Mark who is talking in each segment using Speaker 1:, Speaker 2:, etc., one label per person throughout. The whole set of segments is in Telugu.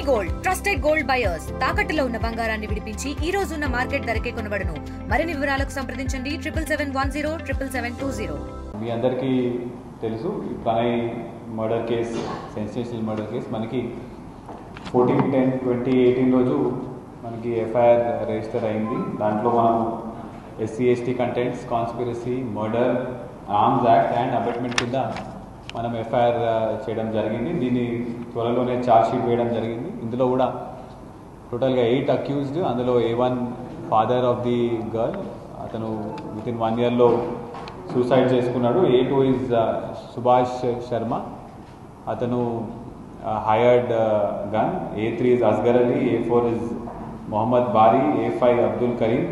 Speaker 1: గోల్డ్ ట్రస్టెడ్ గోల్డ్ బయర్స్ తాకట్టులో ఉన్న బంగారాన్ని విడిపించి ఈ రోజు ఉన్న మార్కెట్ ధరకే కొనబడును. మరిన్ని వివరాలకు సంప్రదించండి 77107720.
Speaker 2: మీ అందరికీ తెలుసు Pranay murder case, sensational murder case మనకి 14/10/2018 రోజు మనకి ఎఫ్ఐఆర్ రిజిస్టర్ అయింది. దాంట్లో మనం SC/ST contents, conspiracy, murder, arms act and abetment కింద మనం ఎఫ్ఐఆర్ చేయడం జరిగింది. దీన్ని త్వరలోనే ఛార్జ్ షీట్ వేయడం జరిగింది. ఇందులో కూడా టోటల్గా 8 అక్యూజ్డ్. అందులో A1 father of the girl, అతను వితిన్ 1 yearలో సూసైడ్ చేసుకున్నాడు. A2 ఈజ్ సుభాష్ శర్మ, అతను hired gun. A3 is Asghar Ali, A4 is Mohammed Bari, A5 Abdul Karim,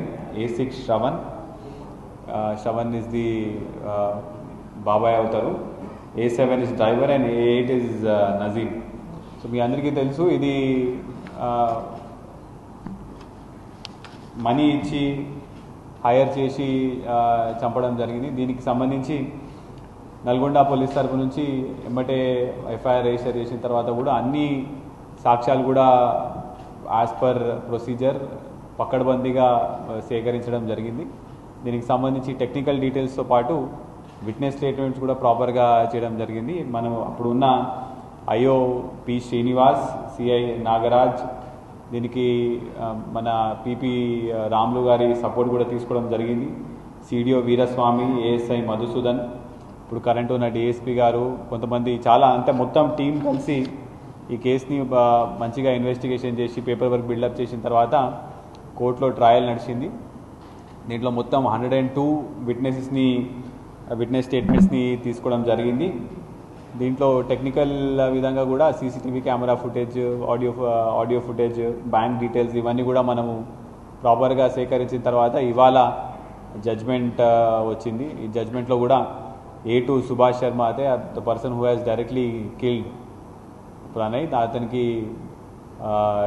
Speaker 2: A6 Shravan is the బాబాయ్ అవుతారు, A7 is driver and A8 is Nazeem. So మీ అందరికీ తెలుసు ఇది మనీ ఇచ్చి హైర్ చేసి చంపడం జరిగింది. దీనికి సంబంధించి నల్గొండ పోలీస్ తరఫు నుంచి ఎమ్మటే ఎఫ్ఐఆర్ రిజిస్టర్ చేసిన తర్వాత కూడా అన్ని సాక్ష్యాలు కూడా యాజ్ పర్ ప్రొసీజర్ పకడ్బందీగా సేకరించడం జరిగింది. దీనికి సంబంధించి టెక్నికల్ డీటెయిల్స్తో పాటు విట్నెస్ స్టేట్మెంట్స్ కూడా ప్రాపర్గా చేయడం జరిగింది. మనం అప్పుడు ఉన్న IO P Srinivas, CI Nagaraj, దీనికి మన PP రాములు గారి సపోర్ట్ కూడా తీసుకోవడం జరిగింది. CDO వీరస్వామి, ASI మధుసూదన్, ఇప్పుడు కరెంట్ ఉన్న DSP గారు, కొంతమంది చాలా అంటే మొత్తం టీం కలిసి ఈ కేసుని మంచిగా ఇన్వెస్టిగేషన్ చేసి పేపర్ వర్క్ బిల్డప్ చేసిన తర్వాత కోర్టులో ట్రయల్ నడిచింది. దీంట్లో మొత్తం 102 విట్నెస్ స్టేట్మెంట్స్ని తీసుకోవడం జరిగింది. దీంట్లో టెక్నికల్ విధంగా కూడా CCTV camera footage, audio footage, bank details ఇవన్నీ కూడా మనము ప్రాపర్గా సేకరించిన తర్వాత ఇవాళ జడ్జ్మెంట్ వచ్చింది. ఈ జడ్జ్మెంట్లో కూడా A2 సుభాష్ శర్మ అయితే the person who has directly killed Pranay, అతనికి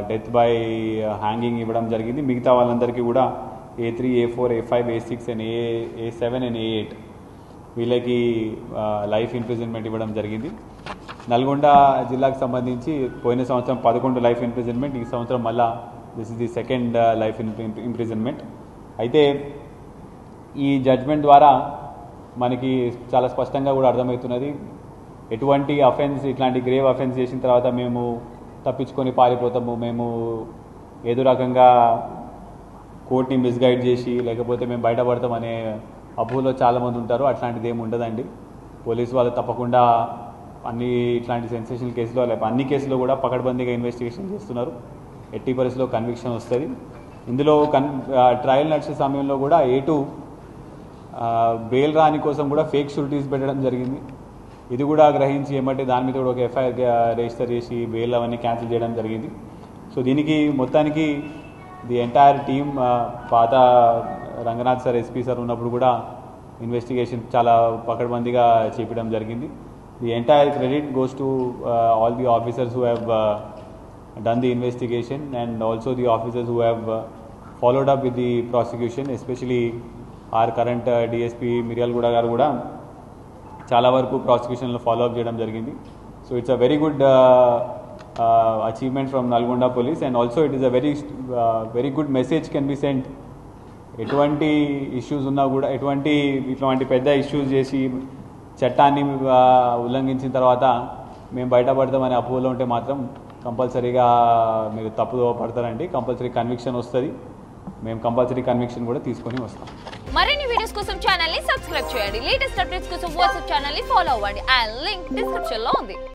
Speaker 2: డెత్ బై హ్యాంగింగ్ ఇవ్వడం జరిగింది. మిగతా వాళ్ళందరికీ కూడా A3, A4, A5, A6 and A7 and A8 వీళ్ళకి లైఫ్ ఇంప్రిజన్మెంట్ ఇవ్వడం జరిగింది. నల్గొండ జిల్లాకు సంబంధించి పోయిన సంవత్సరం 11 లైఫ్ ఇంప్రిజన్మెంట్, ఈ సంవత్సరం మళ్ళా this is the second life imprisonment. అయితే ఈ జడ్జ్మెంట్ ద్వారా మనకి చాలా స్పష్టంగా కూడా అర్థమవుతున్నది, ఎటువంటి అఫెన్స్, ఇట్లాంటి గ్రేవ్ అఫెన్స్ చేసిన తర్వాత మేము తప్పించుకొని పారిపోతాము, మేము ఏదో రకంగా కోర్టుని మిస్గైడ్ చేసి లేకపోతే మేము బయటపడతామనే అపోలో చాలామంది ఉంటారు. అట్లాంటిది ఏమి ఉండదండి. పోలీసు వాళ్ళు తప్పకుండా ఇట్లాంటి సెన్సేషనల్ కేసులో లేకపోతే అన్ని కేసులో కూడా పకడ్బందీగా ఇన్వెస్టిగేషన్ చేస్తున్నారు. ఎట్టి పరిస్థితిలో కన్విక్షన్ వస్తుంది. ఇందులో ట్రయల్ నడిచే సమయంలో కూడా A2 బెయిల్ రాని కోసం కూడా ఫేక్ షూరిటీస్ పెట్టడం జరిగింది. ఇది కూడా గ్రహించి ఏమంటే దాని మీద కూడా ఒక ఎఫ్ఐఆర్ రిజిస్టర్ చేసి బెయిల్ అవన్నీ క్యాన్సిల్ చేయడం జరిగింది. సో దీనికి మొత్తానికి ది ఎంటైర్ టీమ్, పాత రంగనాథ్ సార్, SP సార్ ఉన్నప్పుడు కూడా ఇన్వెస్టిగేషన్ చాలా పకడ్బందీగా చేపడం జరిగింది. The entire credit goes to all the officers who have done the investigation and also the officers who have followed up with the prosecution, especially our current DSP Miryalaguda గారు కూడా చాలా వరకు ప్రాసిక్యూషన్లో ఫాలో అప్ చేయడం జరిగింది. So it's a very good achievement from Nalgonda police and also it is a very good message can be sent. ఎటువంటి ఇష్యూస్ ఉన్నా కూడా, ఇట్లాంటి పెద్ద ఇష్యూస్ చేసి చట్టాన్ని ఉల్లంఘించిన తర్వాత మేము బయటపడతామనే అపోలో ఉంటే మాత్రం కంపల్సరీగా మీరు తప్పుదో పడతారండి. కంపల్సరీ కన్విక్షన్ వస్తుంది. మేము కంపల్సరీ కన్విక్షన్ కూడా తీసుకొని వస్తాం.
Speaker 3: మరిన్ని వీడియోస్ కోసం ఛానల్ ని సబ్స్క్రైబ్ చేయండి. లేటెస్ట్ అప్డేట్స్ కోసం వాట్సాప్ ఛానల్ ని ఫాలో అవ్వండి. ఆ లింక్ డిస్క్రిప్షన్ లో ఉంది.